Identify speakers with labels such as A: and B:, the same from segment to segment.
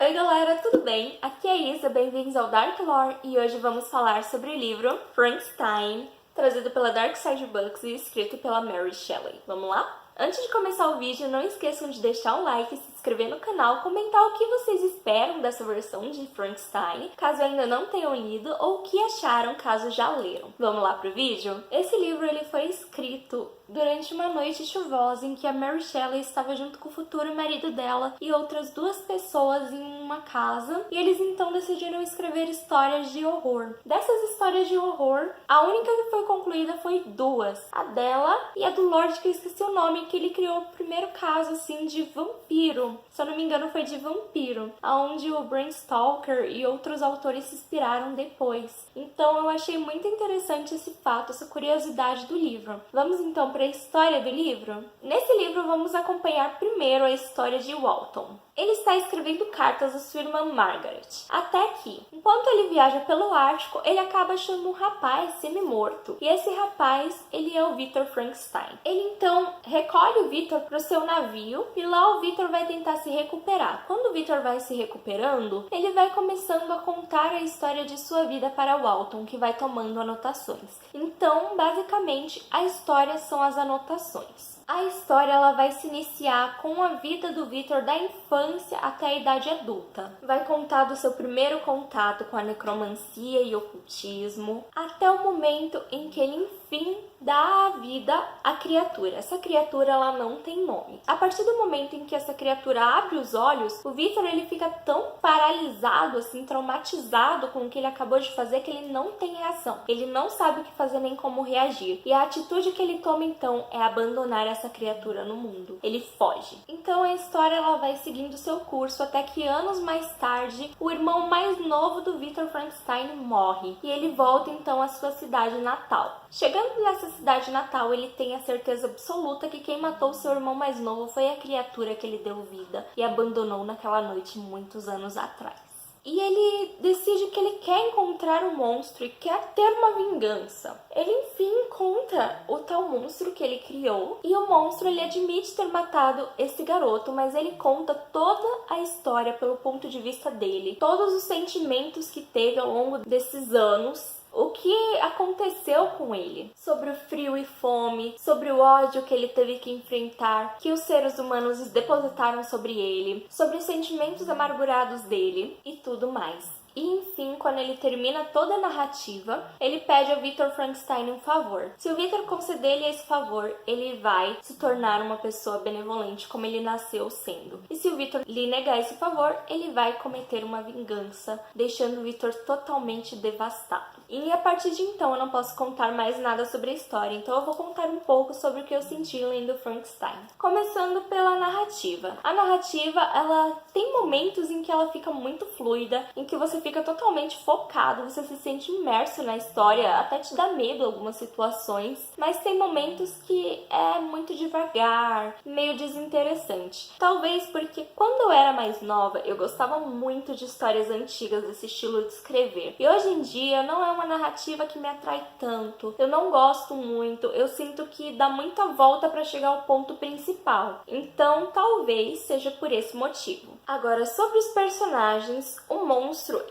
A: Oi galera, tudo bem? Aqui é a Isa, bem-vindos ao Dark Lore e hoje vamos falar sobre o livro Frankenstein, trazido pela Dark Side Books e escrito pela Mary Shelley. Vamos lá? Antes de começar o vídeo, não esqueçam de deixar um like, se inscrever no canal, comentar o que vocês esperam dessa versão de Frankenstein, caso ainda não tenham lido, ou o que acharam caso já leram. Vamos lá pro vídeo? Esse livro ele foi escrito durante uma noite chuvosa em que a Mary Shelley estava junto com o futuro marido dela e outras duas pessoas em uma casa, e eles então decidiram escrever histórias de horror. Dessas histórias de horror, a única que foi concluída foi duas, a dela e a do Lorde, que eu esqueci o nome, que ele criou o primeiro caso assim de vampiro. Se eu não me engano foi de vampiro, aonde o Bram Stoker e outros autores se inspiraram depois. Então eu achei muito interessante esse fato, essa curiosidade do livro. Vamos então para a história do livro? Nesse livro vamos acompanhar primeiro a história de Walton. Ele está escrevendo cartas à sua irmã Margaret. Até que, enquanto ele viaja pelo Ártico, ele acaba achando um rapaz semi-morto. E esse rapaz, ele é o Victor Frankenstein. Ele então recolhe o Victor para o seu navio e lá o Victor vai tentar se recuperar. Quando o Victor vai se recuperando, ele vai começando a contar a história de sua vida para Walton, que vai tomando anotações. Então, basicamente, a história são as anotações. A história ela vai se iniciar com a vida do Victor da infância até a idade adulta. Vai contar do seu primeiro contato com a necromancia e ocultismo, até o momento em que ele enfim dá vida à criatura. Essa criatura ela não tem nome. A partir do momento em que essa criatura abre os olhos, o Victor ele fica tão paralisado, assim, traumatizado com o que ele acabou de fazer que ele não tem reação. Ele não sabe o que fazer nem como reagir. E a atitude que ele toma então é abandonar essa criatura no mundo. Ele foge. Então a história ela vai seguindo seu curso até que anos mais tarde o irmão mais novo do Victor Frankenstein morre e ele volta então à sua cidade natal. Chegando nessa cidade natal, ele tem a certeza absoluta que quem matou seu irmão mais novo foi a criatura que ele deu vida e abandonou naquela noite muitos anos atrás. E ele decide que ele quer encontrar o monstro e quer ter uma vingança. Ele enfim encontra o tal monstro que ele criou e o monstro ele admite ter matado esse garoto, mas ele conta toda a história pelo ponto de vista dele, todos os sentimentos que teve ao longo desses anos. O que aconteceu com ele, sobre o frio e fome, sobre o ódio que ele teve que enfrentar, que os seres humanos depositaram sobre ele, sobre os sentimentos amargurados dele e tudo mais. E enfim, quando ele termina toda a narrativa, ele pede ao Victor Frankenstein um favor. Se o Victor conceder-lhe esse favor, ele vai se tornar uma pessoa benevolente como ele nasceu sendo. E se o Victor lhe negar esse favor, ele vai cometer uma vingança, deixando o Victor totalmente devastado. E a partir de então eu não posso contar mais nada sobre a história, então eu vou contar um pouco sobre o que eu senti lendo Frankenstein. Começando pela narrativa. A narrativa, ela tem momentos em que ela fica muito fluida, em que você fica totalmente focado, você se sente imerso na história, até te dá medo em algumas situações, mas tem momentos que é muito devagar, meio desinteressante. Talvez porque quando eu era mais nova, eu gostava muito de histórias antigas desse estilo de escrever. E hoje em dia não é uma narrativa que me atrai tanto. Eu não gosto muito, eu sinto que dá muita volta para chegar ao ponto principal. Então, talvez seja por esse motivo. Agora, sobre os personagens, o monstro,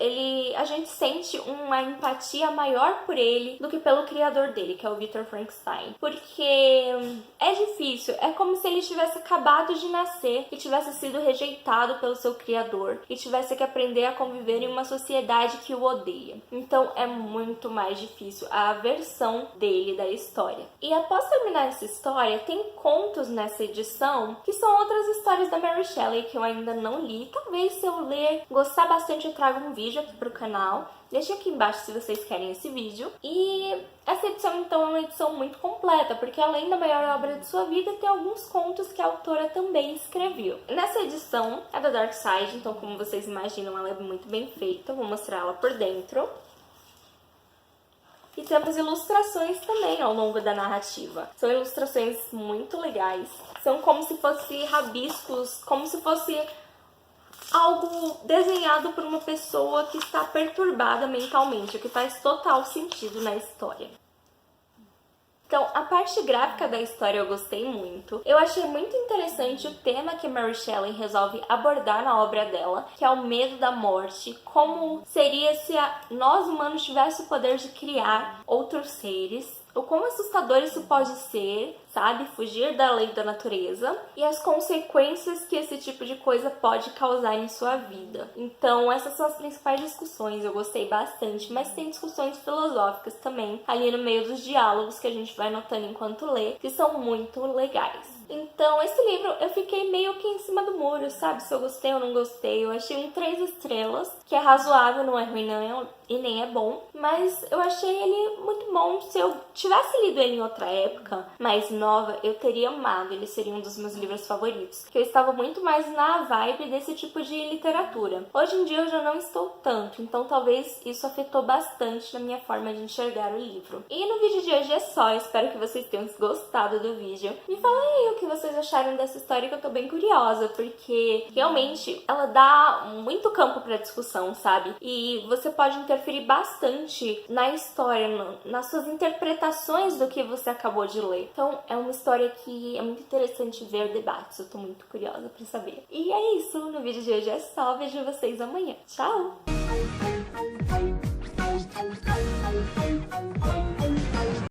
A: a gente sente uma empatia maior por ele do que pelo criador dele, que é o Victor Frankenstein. Porque é difícil, é como se ele tivesse acabado de nascer e tivesse sido rejeitado pelo seu criador e tivesse que aprender a conviver em uma sociedade que o odeia. Então é muito mais difícil a versão dele da história. E após terminar essa história, tem contos nessa edição que são outras histórias da Mary Shelley que eu ainda não li. Talvez se eu ler, gostar bastante, eu trago um vídeo aqui pro canal. Deixa aqui embaixo se vocês querem esse vídeo. E essa edição, então, é uma edição muito completa, porque além da maior obra de sua vida, tem alguns contos que a autora também escreveu. Nessa edição é da Dark Side, então, como vocês imaginam, ela é muito bem feita. Vou mostrar ela por dentro. E temos ilustrações também ao longo da narrativa. São ilustrações muito legais. São como se fossem rabiscos, como se fosse algo desenhado por uma pessoa que está perturbada mentalmente, o que faz total sentido na história. Então, a parte gráfica da história eu gostei muito. Eu achei muito interessante o tema que Mary Shelley resolve abordar na obra dela, que é o medo da morte. Como seria se nós humanos tivéssemos o poder de criar outros seres. O quão assustador isso pode ser, sabe? Fugir da lei da natureza e as consequências que esse tipo de coisa pode causar em sua vida. Então, essas são as principais discussões. Eu gostei bastante, mas tem discussões filosóficas também ali no meio dos diálogos que a gente vai notando enquanto lê, que são muito legais. Então, esse livro eu fiquei meio que em cima do muro, sabe? Se eu gostei ou não gostei. Eu achei um 3 estrelas, que é razoável, não é ruim não, e nem é bom. Mas eu achei ele muito bom. Se eu tivesse lido ele em outra época, mais nova, eu teria amado. Ele seria um dos meus livros favoritos. Porque eu estava muito mais na vibe desse tipo de literatura. Hoje em dia eu já não estou tanto, então talvez isso afetou bastante na minha forma de enxergar o livro. E no vídeo de hoje é só. Espero que vocês tenham gostado do vídeo. Me falem aí o que vocês acharam dessa história, que eu tô bem curiosa, porque realmente ela dá muito campo pra discussão, sabe? E você pode interferir bastante na história, nas suas interpretações do que você acabou de ler. Então é uma história que é muito interessante ver debates, eu tô muito curiosa pra saber. E é isso, no vídeo de hoje é só, vejo vocês amanhã. Tchau!